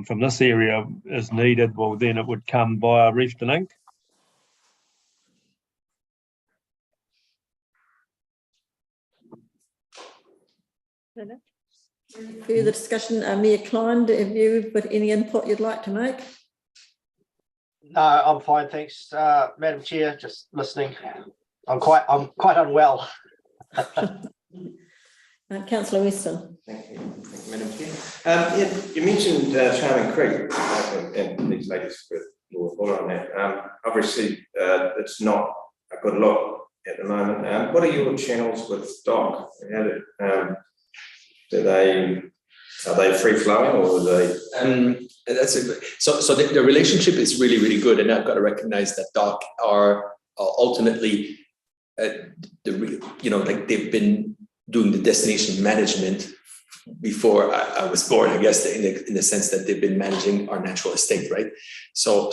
from this area is needed, well, then it would come via Reefton Inc. Further discussion, Mayor Klein, have you got any input you'd like to make? No, I'm fine, thanks, Madam Chair. Just listening. I'm quite unwell. Councillor Weston. Thank you, Madam Chair. Yeah, you mentioned Charming Creek, and these ladies with your report on that. Obviously, it's not a good look at the moment. What are your channels with DOC? Are they free flowing, or are they? That's a, so the relationship is really, really good, and I've got to recognize that DOC are ultimately like they've been doing the destination management before I was born, I guess, in the sense that they've been managing our natural estate, right? So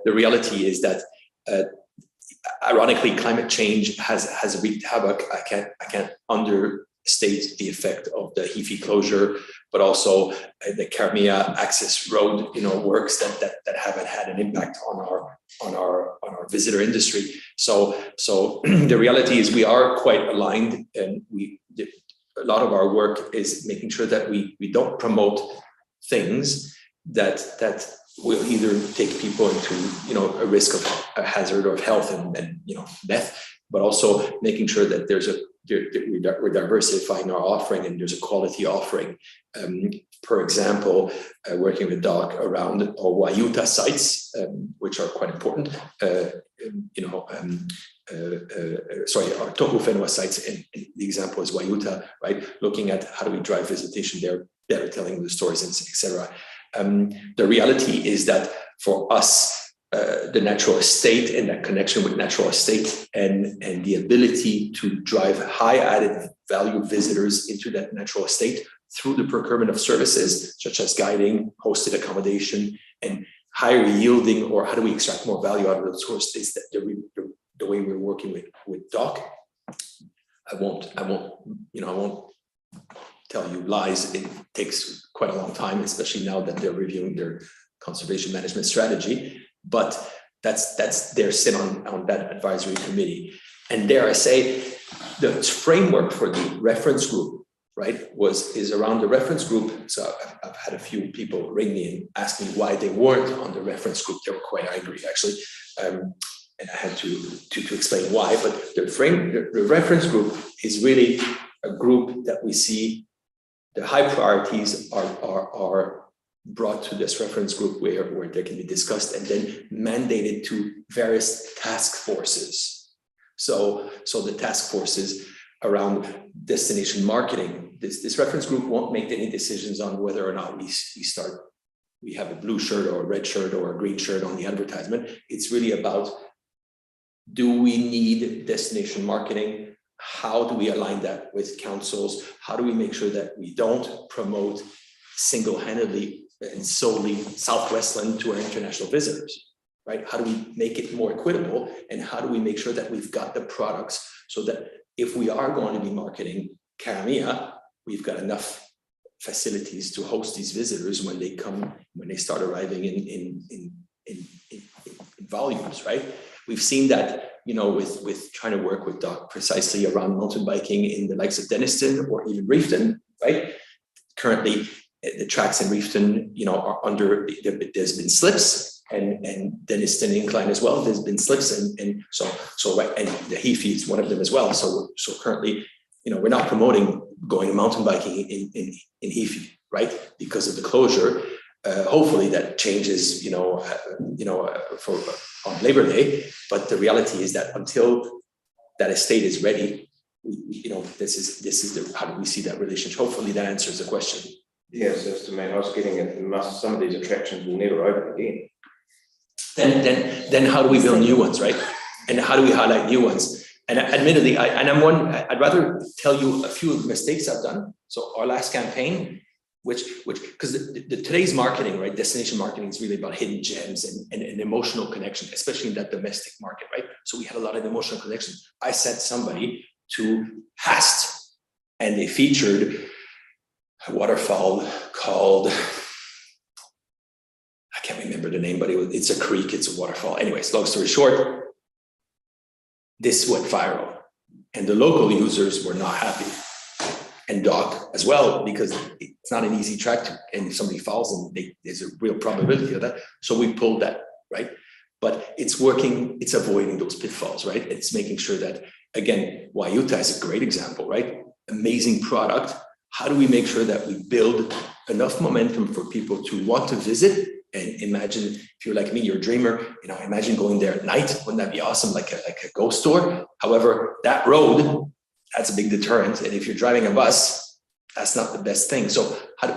the reality is that ironically, climate change has wreaked havoc. I can't understate the effect of the Heaphy closure, but also the Karamea access road, works that haven't had an impact on our visitor industry. So the reality is we are quite aligned, and a lot of our work is making sure that we don't promote things that will either take people into a risk of a hazard of health and death, but also making sure that we're diversifying our offering and there's a quality offering. For example, working with DOC around our Waiuta sites, which are quite important. Our Tohu Whenua sites, and the example is Waiuta, right? Looking at how do we drive visitation there, better telling the stories, etc. The reality is that for us, the natural estate and that connection with natural estate and the ability to drive high added value visitors into that natural estate through the procurement of services such as guiding, hosted accommodation, and higher yielding, or how do we extract more value out of those sources, that the way we're working with DOC. I won't tell you lies. It takes quite a long time, especially now that they're reviewing their conservation management strategy. But that's their sit on that advisory committee. And dare I say, the framework for the reference group, right, is around the reference group. So I've had a few people ring me and ask me why they weren't on the reference group. They were quite angry, actually. And I had to explain why. But the reference group is really a group that we see the high priorities are brought to this reference group where they can be discussed and then mandated to various task forces. So the task forces around destination marketing, this reference group won't make any decisions on whether or not we have a blue shirt or a red shirt or a green shirt on the advertisement. It's really about, do we need destination marketing? How do we align that with councils? How do we make sure that we don't promote single-handedly and solely Southwestland to our international visitors, right? How do we make it more equitable? And how do we make sure that we've got the products so that if we are going to be marketing Karamea, we've got enough facilities to host these visitors when they start arriving in volumes, right? We've seen that, with trying to work with DOC precisely around mountain biking in the likes of Denniston or even Reefton, right? Currently, the tracks in Reefton, are there's been slips, and Denniston Incline as well. There's been slips, and so right, and the Heaphy is one of them as well. So currently, we're not promoting going mountain biking in Heaphy, right? Because of the closure. Hopefully that changes, for on Labor Day. But the reality is that until that estate is ready, this is how do we see that relationship? Hopefully that answers the question. Yes, as to me, I was getting it. Some of these attractions will never open again. Then how do we build new ones, right? And how do we highlight new ones? And admittedly, I'd rather tell you a few mistakes I've done. So our last campaign, which because today's marketing, right, destination marketing is really about hidden gems and emotional connection, especially in that domestic market, right? So we had a lot of emotional connection. I sent somebody to Hast, and they featured a waterfall called, I can't remember the name, but it's a creek, it's a waterfall. Anyways, long story short, this went viral and the local users were not happy. and Doc as well, because it's not an easy track to, and if somebody falls and there's a real probability of that. So we pulled that, right? But it's working, it's avoiding those pitfalls, right? It's making sure that, again, Waiuta is a great example, right? Amazing product. How do we make sure that we build enough momentum for people to want to visit? And imagine, if you're like me, you're a dreamer, imagine going there at night. Wouldn't that be awesome? Like a ghost tour. However, that road, that's a big deterrent. And if you're driving a bus, that's not the best thing. So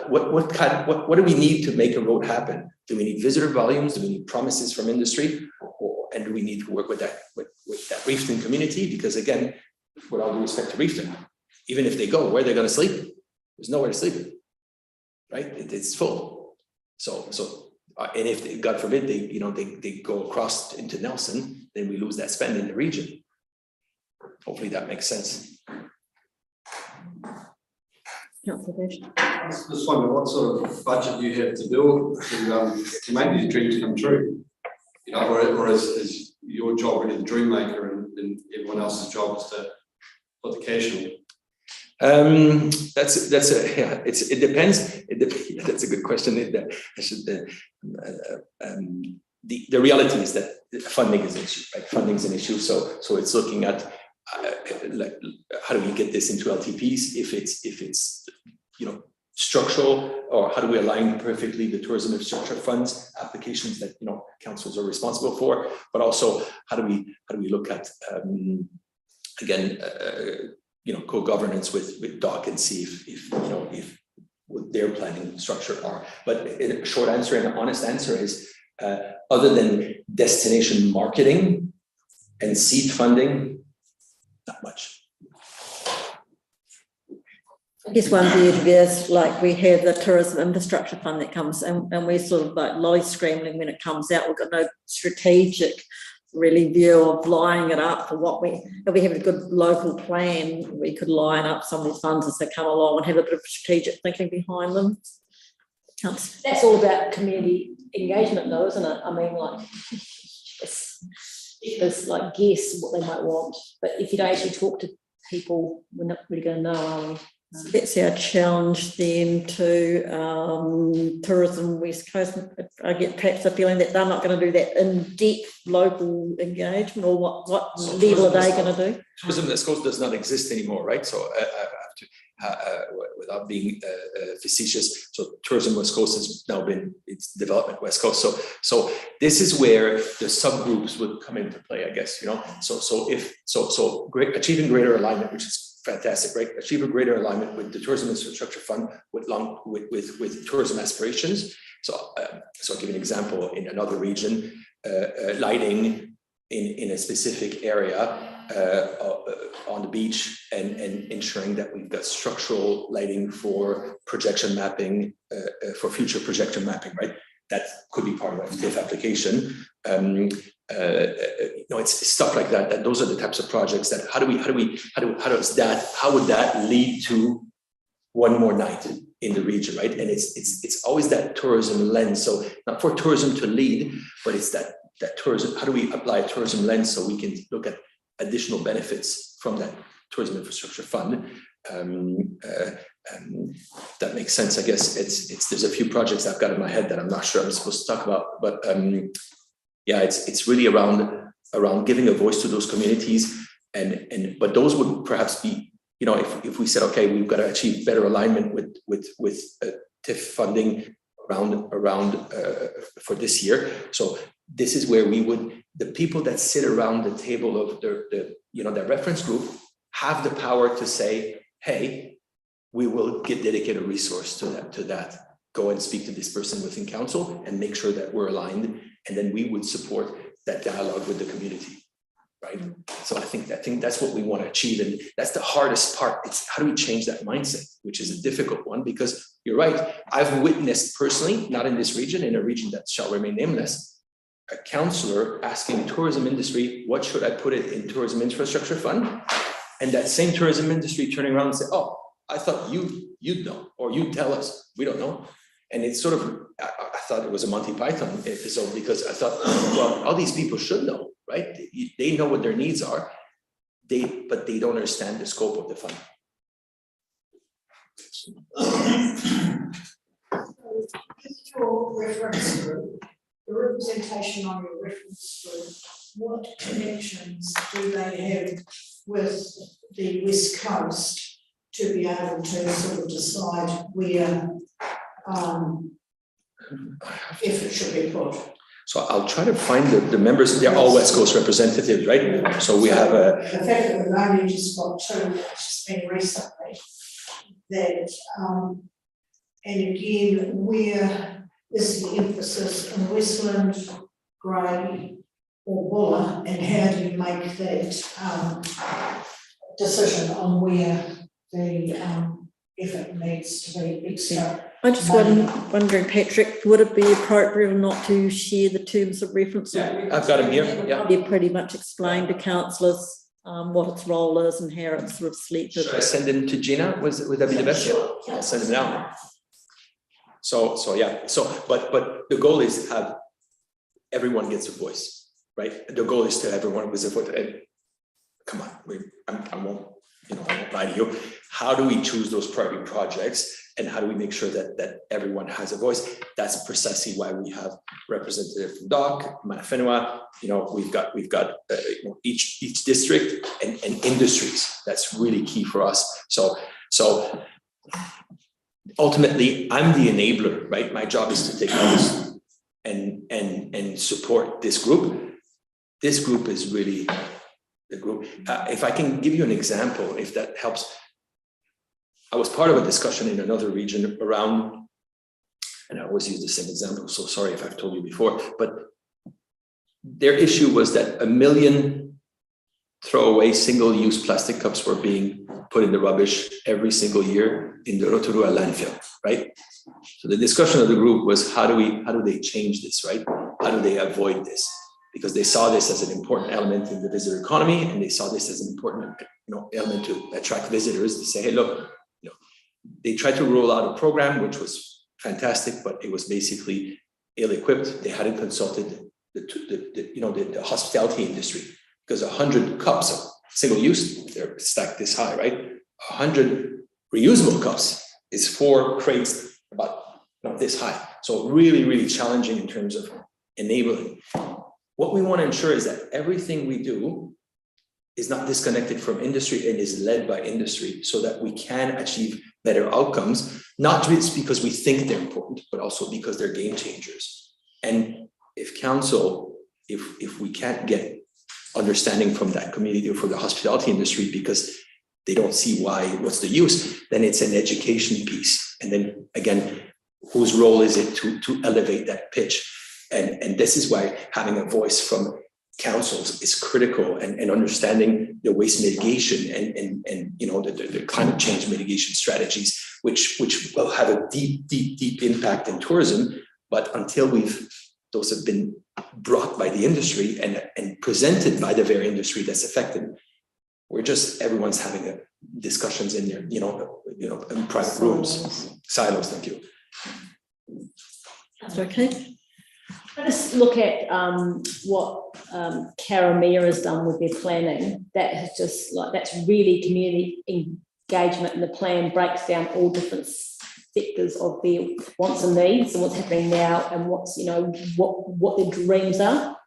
what do we need to make a road happen? Do we need visitor volumes? Do we need promises from industry? And do we need to work with that Reefton community? Because again, with all due respect to Reefton, even if they go, where are they going to sleep? There's nowhere to sleep, right? It's full. So, and if they, God forbid, they go across into Nelson, then we lose that spend in the region. Hopefully that makes sense. Just wondering what sort of budget you have to build to make these dreams come true, or is your job really the dream maker and everyone else's job is to put the cash in? It depends. That's a good question. The reality is that funding is an issue, right? Funding is an issue. So it's looking at like how do we get this into LTPs if it's structural, or how do we align perfectly the tourism infrastructure funds applications that councils are responsible for, but also how do we look at co-governance with DOC and see if what their planning structure are. But a short answer and an honest answer is other than destination marketing and seed funding, not much. I guess one beauty is like we have the tourism infrastructure fund that comes and we're sort of like low scrambling when it comes out. We've got no strategic really view of lining it up for what if we have a good local plan, we could line up some of these funds as they come along and have a bit of strategic thinking behind them. That's all about community engagement though, isn't it? I mean, like, it's like guess what they might want, but if you don't actually talk to people, we're not really going to know, are we? So that's our challenge then to tourism West Coast. I get perhaps a feeling that they're not going to do that in-depth local engagement, or what level are they going to do? Tourism West Coast does not exist anymore, right? So I have to, without being facetious, so Tourism West Coast has now been its development West Coast. So this is where the subgroups would come into play, I guess. So achieving greater alignment, which is fantastic, right? Achieve a greater alignment with the Tourism Infrastructure Fund with tourism aspirations. So I'll give you an example in another region, lighting in a specific area on the beach and ensuring that we've got structural lighting for projection mapping, for future projection mapping, right? That could be part of a TIF application. It's stuff like that. That those are the types of projects that how would that lead to one more night in the region, right? And it's always that tourism lens. So not for tourism to lead, but it's that tourism. How do we apply a tourism lens so we can look at additional benefits from that tourism infrastructure fund? That makes sense. I guess there's a few projects I've got in my head that I'm not sure I'm supposed to talk about, but yeah, it's really around giving a voice to those communities, but those would perhaps be, if we said, okay, we've got to achieve better alignment with TIF funding around for this year. So this is where the people that sit around the table of the reference group have the power to say, hey, we will get dedicated resource to that. Go and speak to this person within council and make sure that we're aligned. And then we would support that dialogue with the community, right? So I think that's what we want to achieve. And that's the hardest part. It's how do we change that mindset, which is a difficult one, because you're right. I've witnessed personally, not in this region, in a region that shall remain nameless, a councillor asking tourism industry, what should I put it in tourism infrastructure fund? And that same tourism industry turning around and say, oh, I thought you'd know, or you'd tell us, we don't know. And it's sort of, I thought it was a Monty Python episode, because I thought, well, all these people should know, right? They know what their needs are, but they don't understand the scope of the fund. Your reference group, the representation on your reference group, what connections do they have with the West Coast to be able to sort of decide where effort should be put? So I'll try to find the members, they're all West Coast representatives, right? So we have a, The fact that we've only just got two, which has been recently, that, and again, where is the emphasis in Westland, Grey or Buller, and how do you make that decision on where the effort needs to be extra? I'm just wondering, Patrick, would it be appropriate or not to share the terms of reference? yeah, I've got them here, yeah. You pretty much explain to councillors what its role is and how it's sort of selected. Should I send them to Gina? Would that be the best? I'll send them now. So yeah, but the goal is to have everyone gets a voice, right? The goal is to have everyone with a voice. And come on, I won't lie to you. How do we choose those priority projects, and how do we make sure that everyone has a voice? That's precisely why we have representatives from DOC, Manawhenua. We've got each district and industries. That's really key for us. So ultimately, I'm the enabler, right? My job is to take notice and support this group. This group is really the group. If I can give you an example, if that helps. I was part of a discussion in another region around, and I always use the same example, so sorry if I've told you before, but their issue was that 1 million throwaway single-use plastic cups were being put in the rubbish every single year in the Rotorua landfill, right? So the discussion of the group was how do they change this, right? How do they avoid this? Because they saw this as an important element in the visitor economy, and they saw this as an important element to attract visitors to say, hey, look, they tried to roll out a program which was fantastic, but it was basically ill-equipped. They hadn't consulted the hospitality industry, because 100 cups of single-use, they're stacked this high, right? 100 reusable cups is 4 crates about this high. So really, really challenging in terms of enabling. What we want to ensure is that everything we do is not disconnected from industry and is led by industry, so that we can achieve better outcomes, not just because we think they're important, but also because they're game changers. And if council, if we can't get understanding from that community or from the hospitality industry because they don't see what's the use, then it's an education piece. And then again, whose role is it to elevate that pitch? And this is why having a voice from councils is critical, and understanding the waste mitigation and the climate change mitigation strategies, which will have a deep impact in tourism. But until those have been brought by the industry and presented by the very industry that's affected, everyone's having discussions in their in private rooms, silos. Thank you. That's okay. Let's look at what Karamea has done with their planning. That has that's really community engagement, and the plan breaks down all different sectors of their wants and needs and what's happening now and what's what their dreams are.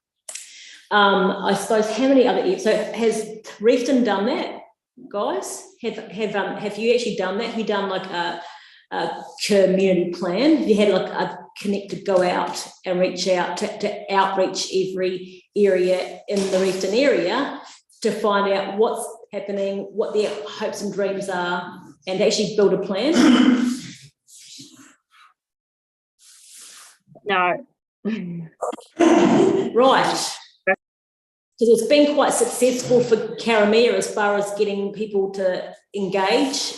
I suppose how many other so has Reefton done that, guys? Have you actually done that? Have you done like a community plan? Have you had like a connected go out and reach out to outreach every area in the Reefton area to find out what's happening, what their hopes and dreams are, and actually build a plan? No. Right. Because it's been quite successful for Karamea as far as getting people to engage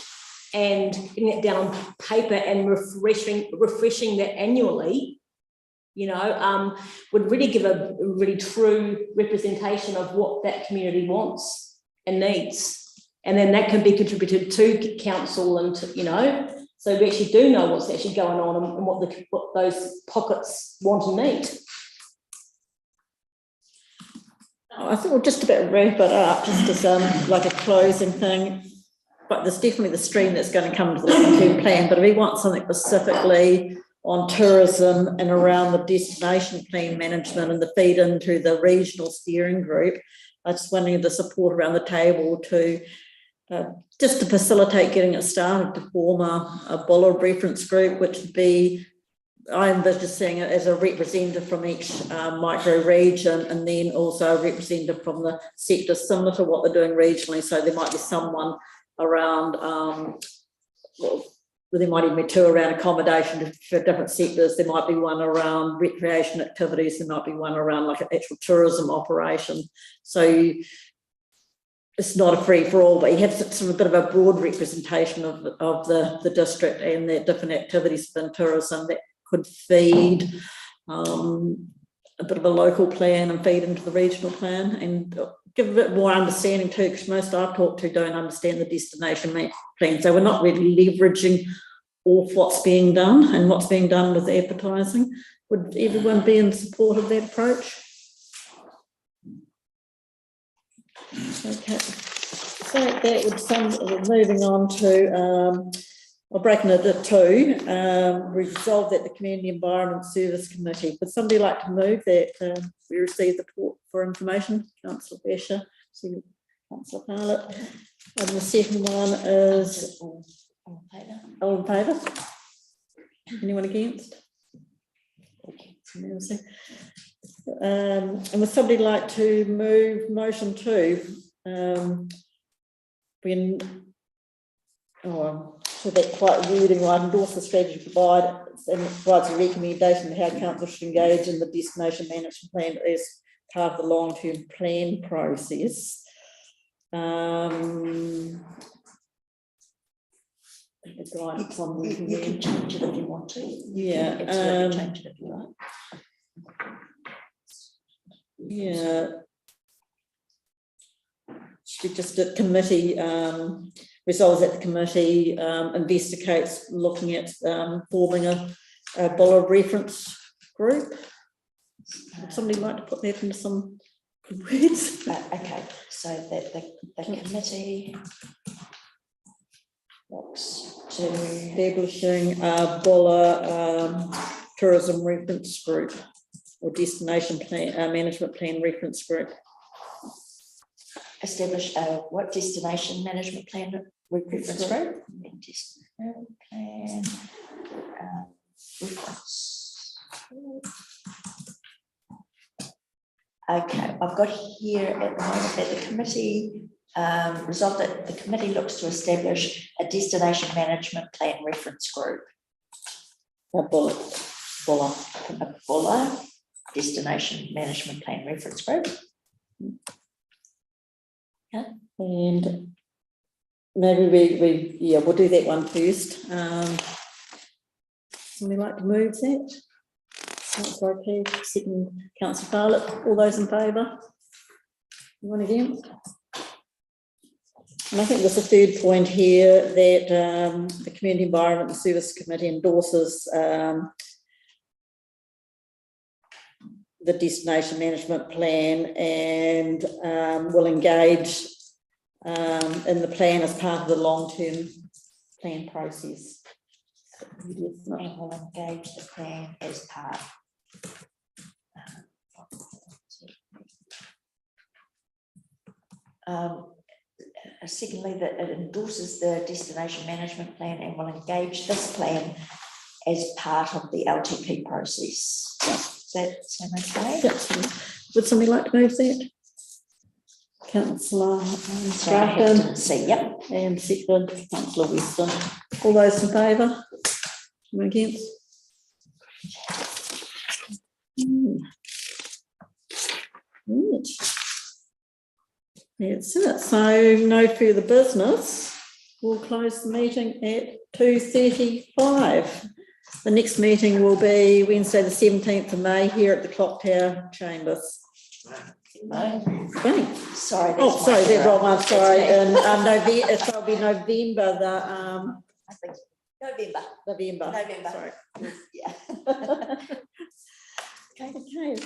and getting it down on paper and refreshing that annually, would really give a really true representation of what that community wants and needs. And then that can be contributed to council and so we actually do know what's actually going on and what those pockets want and need. I think we'll just about wrap it up, just as like a closing thing. but there's definitely the stream that's going to come to the long-term plan, but if we want something specifically on tourism and around the destination plan management and the feed into the regional steering group, I just wondering the support around the table to just to facilitate getting it started to form a Buller reference group, which would be, I envisage seeing it as a representative from each micro region, and then also a representative from the sector similar to what they're doing regionally. So there might be someone around, well, there might even be two around accommodation for different sectors. There might be one around recreation activities. There might be one around like an actual tourism operation. So it's not a free for all, but you have sort of a bit of a broad representation of the district and the different activities within tourism that could feed a bit of a local plan and feed into the regional plan and give a bit more understanding too, because most I've talked to don't understand the destination plan. So we're not really leveraging off what's being done and what's being done with advertising. Would everyone be in support of that approach? Okay, so that would some moving on to I'll break it into two. Resolve that the Community Environment Service Committee. Would somebody like to move that we receive the report for information? Councillor Besher, Councillor Parlett. And the second one is all in favour? Anyone against? And would somebody like to move motion two? So that quite wording right, endorse the strategy provide and provides a recommendation of how council should engage in the destination management plan as part of the long-term plan process. You can change it if you want to. Yeah. Absolutely change it if you like. Yeah. Should just a committee resolves that the committee investigates looking at forming a Buller reference group. Would somebody like to put that into some words? Okay, so that the committee looks to establishing a Buller tourism reference group or destination plan management plan reference group. establish what destination management plan reference group? Destination plan reference. Okay, I've got here at the moment that the committee resolved that the committee looks to establish a destination management plan reference group. A Buller Destination management plan reference group. and maybe we'll do that one first. Somebody like to move that? Councillor O'Keefe, second Councillor Parlett. All those in favour? Anyone against? And I think there's a third point here that the Community Environment and Service Committee endorses the destination management plan and will engage in the plan as part of the long-term plan process. And will engage the plan as part. Secondly, that it endorses the destination management plan and will engage this plan as part of the LTP process. Does that sound okay? Would somebody like to move that? Councillor Strachan Yep. and second Councillor Weston. All those in favour? Anyone against? Right. That's it. So no further business. We'll close the meeting at 2:35. The next meeting will be Wednesday, the 17th of May here at the Clock Tower Chambers. Funny. Sorry. Oh, sorry, that's wrong one. Sorry, and November. It'll be November. I think November. November. November. Sorry. Yeah. Okay.